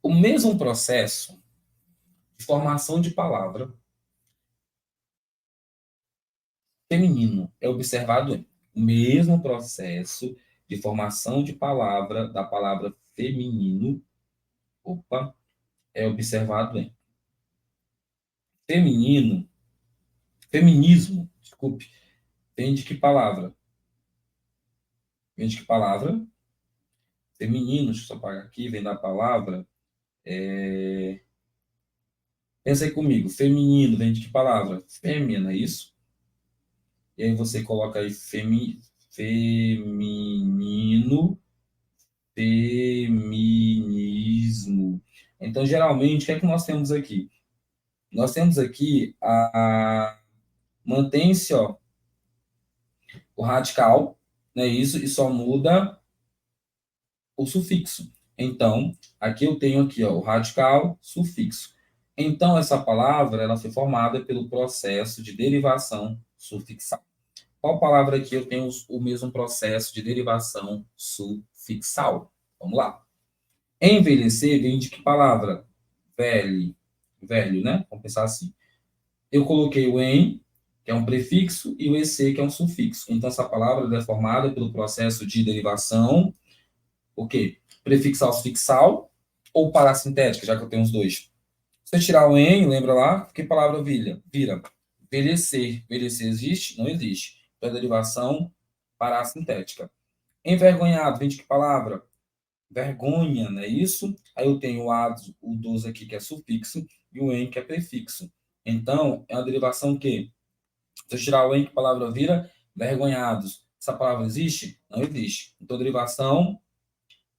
O mesmo processo de formação de palavra feminino é observado em o mesmo processo de formação de palavra da palavra feminino, é observado em feminino, feminismo, desculpe, vem de que palavra? Vem de que palavra? Feminino, deixa eu só apagar aqui, vem da palavra, pensa aí comigo, feminino vem de que palavra? Fêmea, não é isso? E aí você coloca aí feminino, feminismo. Então, geralmente, o que é que nós temos aqui? Nós temos aqui mantém-se, ó, o radical, né, isso, e só muda o sufixo. Então, aqui eu tenho aqui, ó, o radical, sufixo. Então, essa palavra, ela foi formada pelo processo de derivação sufixal. Qual palavra aqui eu tenho o mesmo processo de derivação sufixal? Vamos lá. Envelhecer vem de que palavra? Velho. Velho, né? Vamos pensar assim. Eu coloquei o em, que é um prefixo, e o ec, que é um sufixo. Então, essa palavra é formada pelo processo de derivação, o quê? Prefixal, sufixal ou parassintética, já que eu tenho os dois. Se eu tirar o em, lembra lá? Que palavra vira? Envelhecer. Envelhecer existe? Não existe. Então, é derivação parassintética. Envergonhado, vem de que palavra? Vergonha, não é isso? Aí eu tenho o 12 aqui, que é sufixo, e o em, que é prefixo. Então, é uma derivação que, se eu tirar o em, que palavra vira? Vergonhados. Essa palavra existe? Não existe. Então, derivação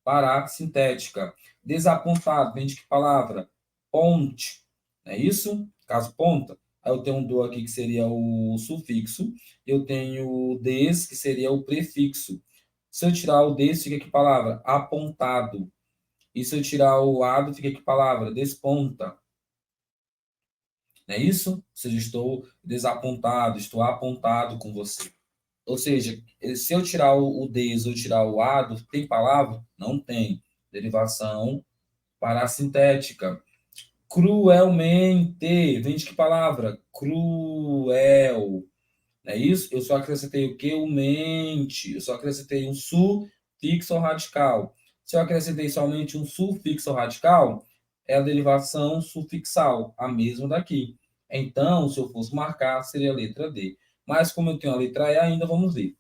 parassintética. Desapontado, vem de que palavra? Ponte. Não é isso? Caso ponta. Aí eu tenho um do aqui que seria o sufixo. Eu tenho o des, que seria o prefixo. Se eu tirar o des, fica que palavra? Apontado. E se eu tirar o ado, fica que palavra? Desponta. Não é isso? Ou seja, estou desapontado, estou apontado com você. Ou seja, se eu tirar o des ou tirar o ado, tem palavra? Não tem. Derivação parassintética. Cruelmente. Vem de que palavra? Cruel. Não é isso? Eu só acrescentei o quê? O mente. Eu só acrescentei um sufixo radical. Se eu acrescentei somente um sufixo radical, é a derivação sufixal, a mesma daqui. Então, se eu fosse marcar, seria a letra D. Mas como eu tenho a letra E, ainda vamos ver.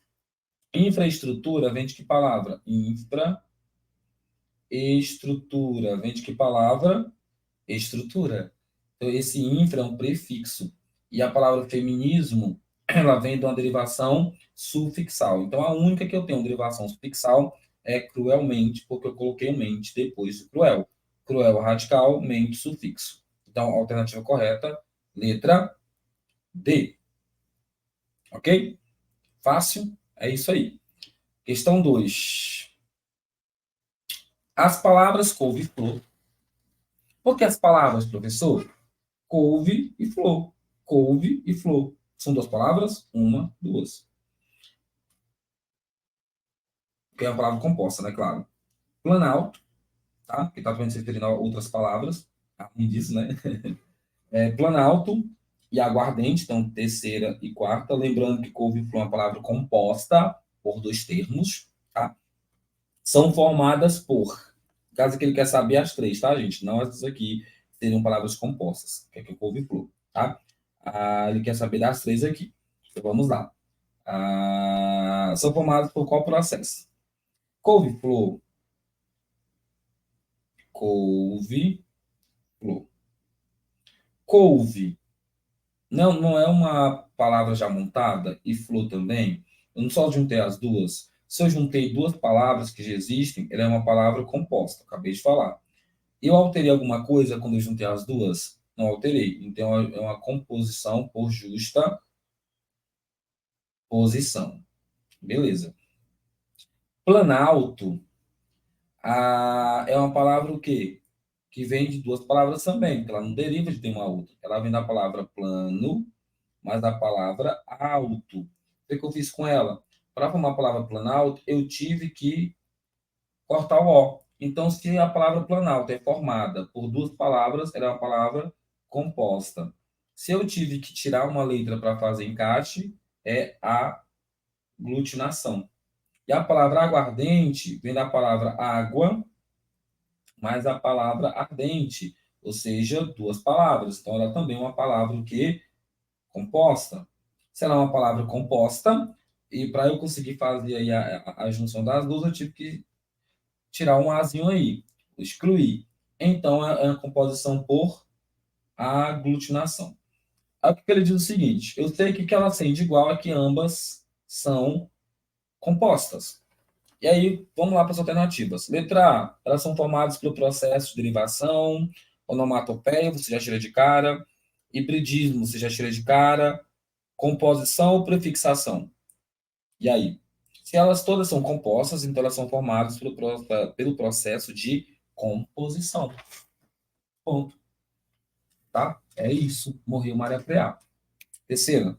Infraestrutura vem de que palavra? Infraestrutura vem de que palavra? Estrutura. Então, esse infra é um prefixo. E a palavra feminismo, ela vem de uma derivação sufixal. Então, a única que eu tenho derivação sufixal é cruelmente, porque eu coloquei o mente depois do cruel. Cruel radical, mente sufixo. Então, a alternativa correta, letra D. Ok? Fácil? É isso aí. Questão 2. As palavras couve e flor. Por que as palavras, professor? Couve e flor. Couve e flor. São duas palavras? Uma, duas. Que é uma palavra composta, né? Claro. Planalto, tá? Que está também se referindo a outras palavras. Além disso, né? Planalto e aguardente, então terceira e quarta. Lembrando que couve e flor é uma palavra composta por dois termos, tá? São formadas por. Caso que ele quer saber as três, tá, gente? Não essas aqui seriam palavras compostas, que é que couve e flor, tá? Ele quer saber das três aqui. Então vamos lá. São formadas por qual processo? Couve-flor. Couve-flor. Couve. Não é uma palavra já montada? E flor também? Eu não só juntei as duas. Se eu juntei duas palavras que já existem, ela é uma palavra composta. Acabei de falar. Eu alterei alguma coisa quando eu juntei as duas? Não alterei. Então, é uma composição por justa posição. Beleza. Planalto. É uma palavra o quê? Que vem de duas palavras também, que ela não deriva de uma outra. Ela vem da palavra plano, mas da palavra alto. O que eu fiz com ela? Para formar a palavra planalto, eu tive que cortar o O. Então, se a palavra planalto é formada por duas palavras, ela é uma palavra composta. Se eu tive que tirar uma letra para fazer encaixe, é aglutinação. E a palavra aguardente vem da palavra água, mais a palavra ardente, ou seja, duas palavras. Então, ela também é uma palavra que composta. Se ela é uma palavra composta, e para eu conseguir fazer aí a junção das duas, eu tive que tirar um azinho aí, excluir. Então, é uma composição por aglutinação. Aí, o que ele diz o seguinte, eu sei que ela sente igual a que ambas são compostas. E aí, vamos lá para as alternativas. Letra A, elas são formadas pelo processo de derivação, onomatopeia, você já tira de cara, hibridismo, você já tira de cara, composição ou prefixação. E aí? Se elas todas são compostas, então elas são formadas pelo processo de composição. Ponto. Tá? É isso. Morreu Maria Preá. Terceira.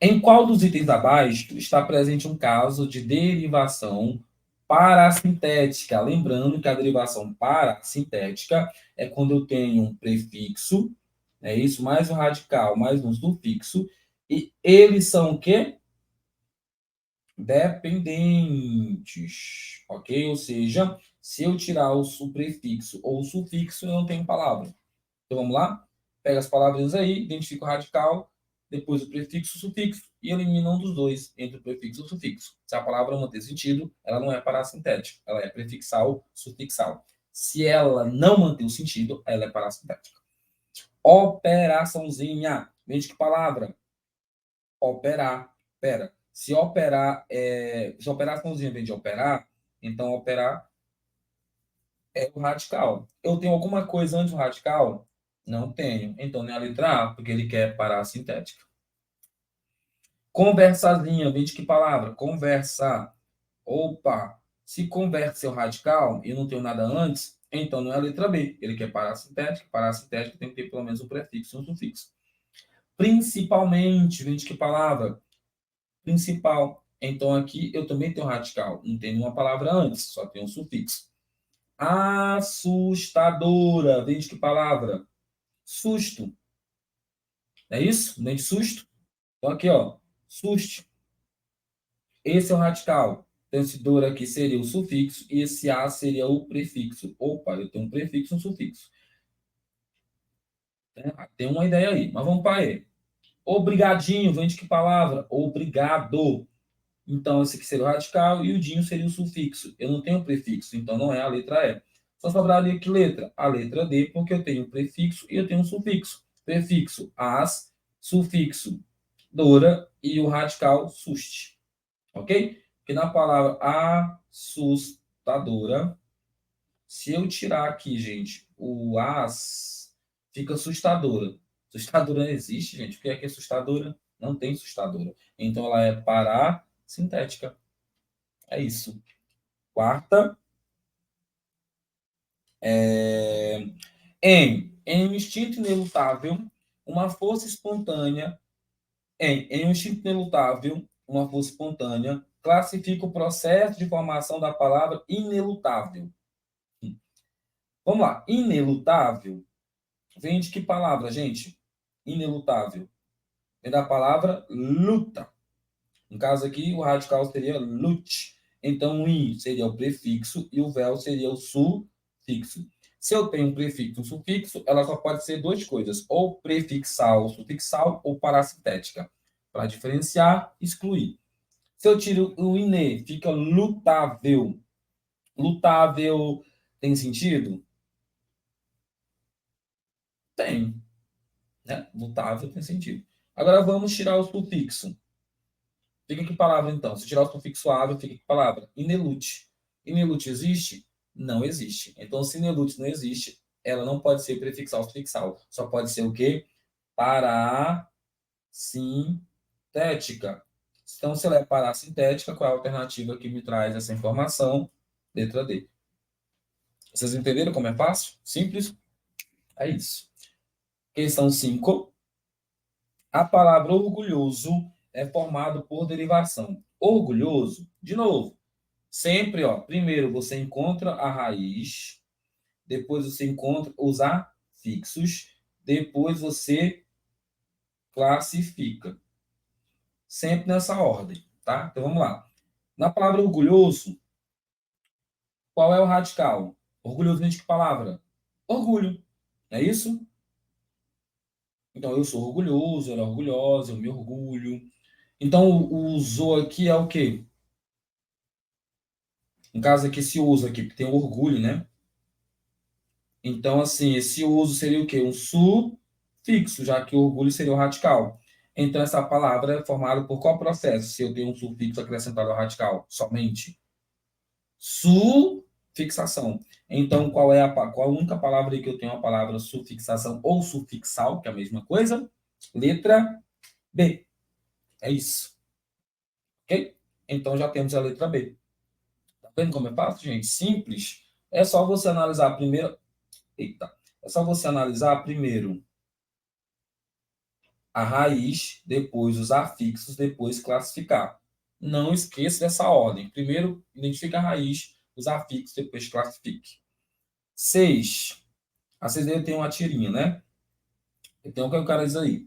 Em qual dos itens abaixo está presente um caso de derivação parassintética? Lembrando que a derivação parassintética é quando eu tenho um prefixo, é isso, mais um radical, mais um sufixo, e eles são o quê? Dependentes, ok? Ou seja, se eu tirar o prefixo ou o sufixo, eu não tenho palavra. Então vamos lá? Pega as palavras aí, identifica o radical, depois o prefixo e o sufixo, e elimina um dos dois entre o prefixo e o sufixo. Se a palavra não ter sentido, ela não é parassintética, ela é prefixal, sufixal. Se ela não manter o sentido, ela é parassintética. Operaçãozinha. Vem de que palavra? Operar. Pera. Se operar se operaçãozinha vem de operar, então operar é o radical. Eu tenho alguma coisa antes do radical? Não tenho. Então não é a letra A, porque ele quer parar a sintética. Conversazinha, vem de que palavra? Conversa. Opa! Se conversa é o radical e eu não tenho nada antes, então não é a letra B. Ele quer parar a sintética. Parar a sintética tem que ter pelo menos um prefixo e um sufixo. Principalmente, vem de que palavra? Principal. Então aqui eu também tenho radical. Não tem nenhuma palavra antes, só tem um sufixo. Assustadora. Vem de que palavra? Susto. É isso? Vem de susto? Então aqui, ó. Susto. Esse é o radical. Então esse dor aqui seria o sufixo e esse a seria o prefixo. Opa, eu tenho um prefixo e um sufixo. Tem uma ideia aí, mas vamos para ele. Obrigadinho, vem de que palavra? Obrigado. Então, esse aqui seria o radical e o dinho seria o sufixo. Eu não tenho prefixo, então não é a letra E. Só sobraria que letra? A letra D, porque eu tenho um prefixo e eu tenho um sufixo. Prefixo, as, sufixo, dora e o radical, suste. Ok? Porque na palavra assustadora, se eu tirar aqui, gente, o as, fica assustadora. Assustadora não existe, gente. O que é assustadora? Não tem assustadora. Então, ela é parasintética. É isso. Quarta, em um instinto inelutável, uma força espontânea, em um instinto inelutável, uma força espontânea, classifica o processo de formação da palavra inelutável. Vamos lá. Inelutável vem de que palavra, gente? Inelutável. Vem da palavra luta. No caso aqui, o radical seria lute. Então, o in seria o prefixo e o vel seria o sufixo. Se eu tenho um prefixo e um sufixo, ela só pode ser duas coisas, ou prefixal, sufixal, ou parasintética. Para diferenciar, excluir. Se eu tiro o ine, fica lutável. Lutável tem sentido? Tem. Né? Lutável tem sentido. Agora vamos tirar o sufixo. Fica que palavra, então? Se tirar o sufixo ável, fica que palavra? Inelute. Inelute existe? Não existe. Então, se inelute não existe, ela não pode ser prefixal ou sufixal. Só pode ser o quê? Parasintética. Então, se ela é parasintética, qual é a alternativa que me traz essa informação? Letra D. Vocês entenderam como é fácil? Simples? É isso. Questão 5. A palavra orgulhoso é formado por derivação. Orgulhoso, de novo, sempre, ó, primeiro você encontra a raiz, depois você encontra os afixos, depois você classifica. Sempre nessa ordem, tá? Então vamos lá. Na palavra orgulhoso, qual é o radical? Orgulhoso vem de que palavra? Orgulho. Não é isso? Então eu sou orgulhoso, ela é orgulhosa, eu me orgulho. Então o usou aqui é o quê? No caso aqui, esse uso aqui, porque tem orgulho, né? Então, assim, esse uso seria o quê? Um sufixo, já que o orgulho seria o radical. Então, essa palavra é formada por qual processo? Se eu tenho um sufixo acrescentado ao radical? Somente sufixação. Então, qual a única palavra aí que eu tenho a palavra sufixação ou sufixal, que é a mesma coisa? Letra B. É isso. Ok? Então, já temos a letra B. Tá vendo como é fácil, gente? Simples. É só você analisar primeiro. Eita. É só você analisar primeiro a raiz, depois os afixos, depois classificar. Não esqueça dessa ordem. Primeiro, identifique a raiz, os afixos, depois classifique. 6. A 6 tem uma tirinha, né? Então, o que eu quero dizer aí?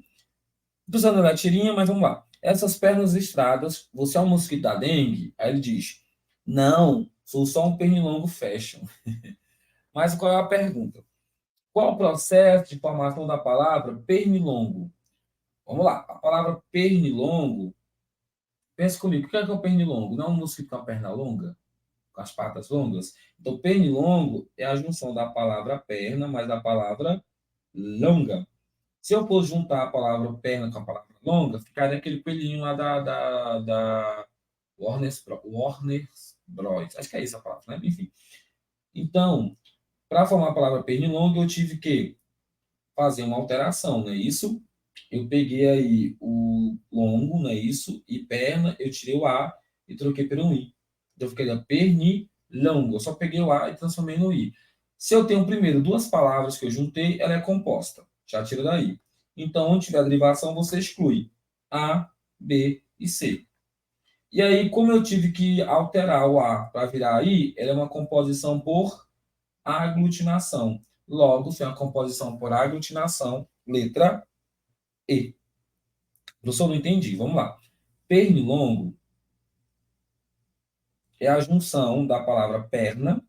Estou usando a tirinha, mas vamos lá. Essas pernas listradas, você é um mosquito da dengue? Aí ele diz, não, sou só um pernilongo fashion. Mas qual é a pergunta? Qual o processo de formação da palavra pernilongo? Vamos lá. A palavra pernilongo, pensa comigo, o que é o pernilongo? Não é um mosquito com a perna longa? Com as patas longas? Então, pernilongo é a junção da palavra perna mais da palavra longa. Se eu for juntar a palavra perna com a palavra longa, ficaria aquele coelhinho lá da Warner Bros. Acho que é isso a palavra, né? Enfim. Então, para formar a palavra pernilongo, eu tive que fazer uma alteração, não é isso? Eu peguei aí o longo, não é isso? E perna, eu tirei o A e troquei por um I. Então ficaria pernilongo. Eu só peguei o A e transformei no I. Se eu tenho primeiro duas palavras que eu juntei, ela é composta. Já tira daí. Então, onde tiver a derivação, você exclui A, B e C. E aí, como eu tive que alterar o A para virar I, ela é uma composição por aglutinação. Logo, se é uma composição por aglutinação, letra E. Professor, não entendi. Vamos lá. Pernilongo é a junção da palavra perna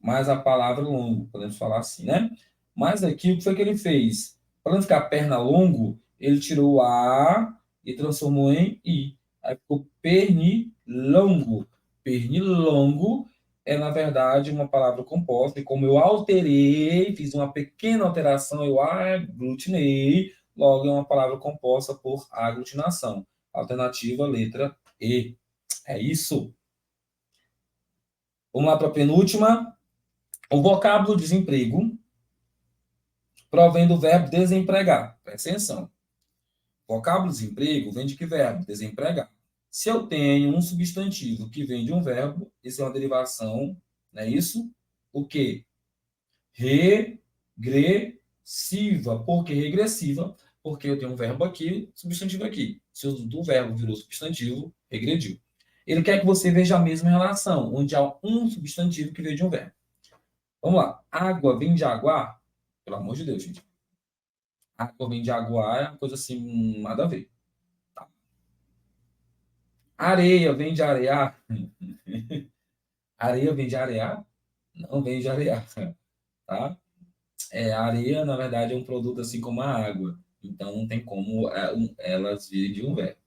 mais a palavra longo. Podemos falar assim, né? Mas aqui, o que foi que ele fez? Para não ficar perna longo, ele tirou o A e transformou em I. Aí ficou pernilongo. Pernilongo é, na verdade, uma palavra composta. E como eu alterei, fiz uma pequena alteração, eu aglutinei, logo é uma palavra composta por aglutinação. Alternativa, letra E. É isso. Vamos lá para a penúltima. O vocábulo desemprego provém do verbo desempregar. Presta atenção. Vocábulo desemprego vem de que verbo? Desempregar. Se eu tenho um substantivo que vem de um verbo, isso é uma derivação, não é isso? O quê? Regressiva. Por que regressiva? Porque eu tenho um verbo aqui, substantivo aqui. Se o do verbo virou substantivo, regrediu. Ele quer que você veja a mesma relação, onde há um substantivo que veio de um verbo. Vamos lá. Água vem de aguar? Pelo amor de Deus, gente. Água vem de aguar é uma coisa assim, nada a ver. Tá? Areia vem de arear? Areia vem de arear? Não vem de arear, tá? Areia, na verdade, é um produto assim como a água. Então, não tem como elas virem de um verbo.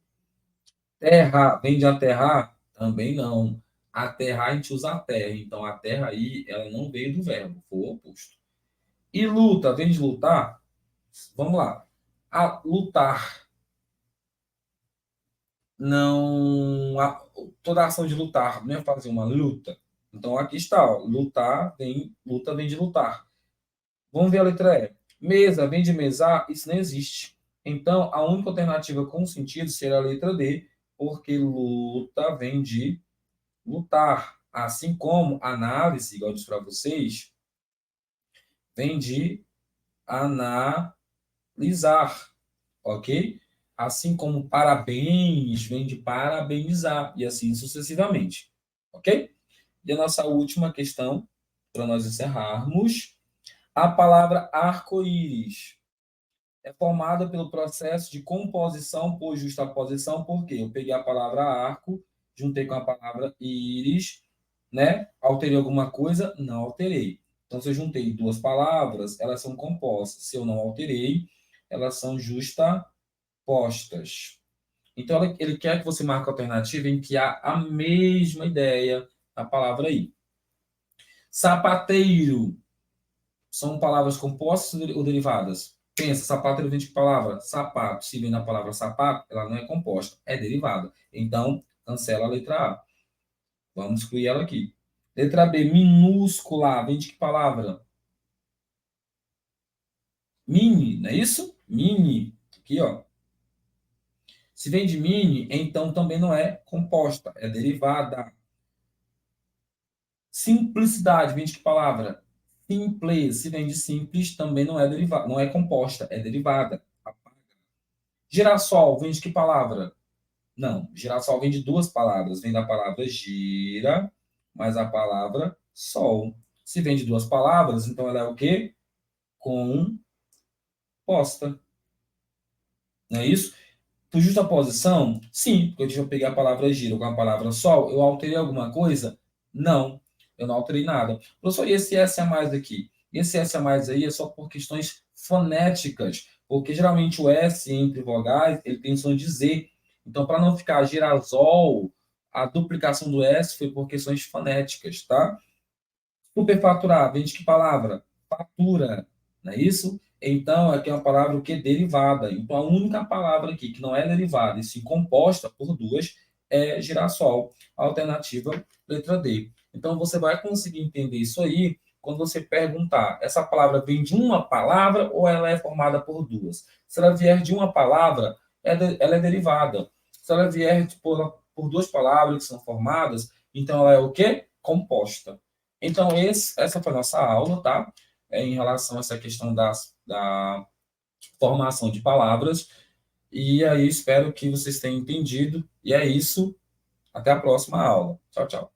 Terra vem de aterrar? Também não. Aterrar, a gente usa a terra. Então, a terra aí, ela não veio do verbo, foi o oposto. E luta vem de lutar? Vamos lá. Lutar. Não. Toda ação de lutar não é fazer uma luta. Então, aqui está, ó, luta vem de lutar. Vamos ver a letra E. Mesa vem de mesar, isso não existe. Então, a única alternativa com sentido será a letra D, porque luta vem de lutar. Assim como análise, igual eu disse para vocês, vem de analisar, ok? Assim como parabéns vem de parabenizar, e assim sucessivamente, ok? E a nossa última questão, para nós encerrarmos, a palavra arco-íris é formada pelo processo de composição por justaposição, porque eu peguei a palavra arco, juntei com a palavra íris, né? Alterei alguma coisa? Não alterei. Então, se eu juntei duas palavras, elas são compostas. Se eu não alterei, elas são justapostas. Então, ele quer que você marque a alternativa em que há a mesma ideia na palavra aí. Sapateiro. São palavras compostas ou derivadas? Pensa, sapato vem de que palavra? Sapato. Se vem na palavra sapato, ela não é composta, é derivada. Então, cancela a letra A. Vamos excluir ela aqui. Letra B, minúscula. Vem de que palavra? Mini, não é isso? Mini. Aqui, ó. Se vem de mini, então também não é composta, é derivada. Simplicidade, vem de que palavra? Simples. Se vem de simples, também não é derivada, não é composta, é derivada. Girassol vem de que palavra? Não, girassol vem de duas palavras. Vem da palavra gira, mais a palavra sol. Se vem de duas palavras, então ela é o quê? Composta. Não é isso? Por justaposição? Sim, porque eu peguei a palavra gira com a palavra sol, eu alterei alguma coisa? Não, eu não alterei nada. Professor, e esse S a mais aqui? Esse S a mais aí é só por questões fonéticas, porque geralmente o S entre vogais, ele tem som de Z. Então, para não ficar girasol, a duplicação do S foi por questões fonéticas, tá? Superfaturar, vem de que palavra? Fatura, não é isso? Então, aqui é uma palavra que é derivada. Então, a única palavra aqui que não é derivada e se composta por duas é girassol. Alternativa, letra D. Então, você vai conseguir entender isso aí quando você perguntar, essa palavra vem de uma palavra ou ela é formada por duas? Se ela vier de uma palavra, ela é derivada. Se ela vier por duas palavras que são formadas, então ela é o quê? Composta. Então, essa foi a nossa aula, tá? Em relação a essa questão da formação de palavras. E aí, espero que vocês tenham entendido. E é isso. Até a próxima aula. Tchau, tchau.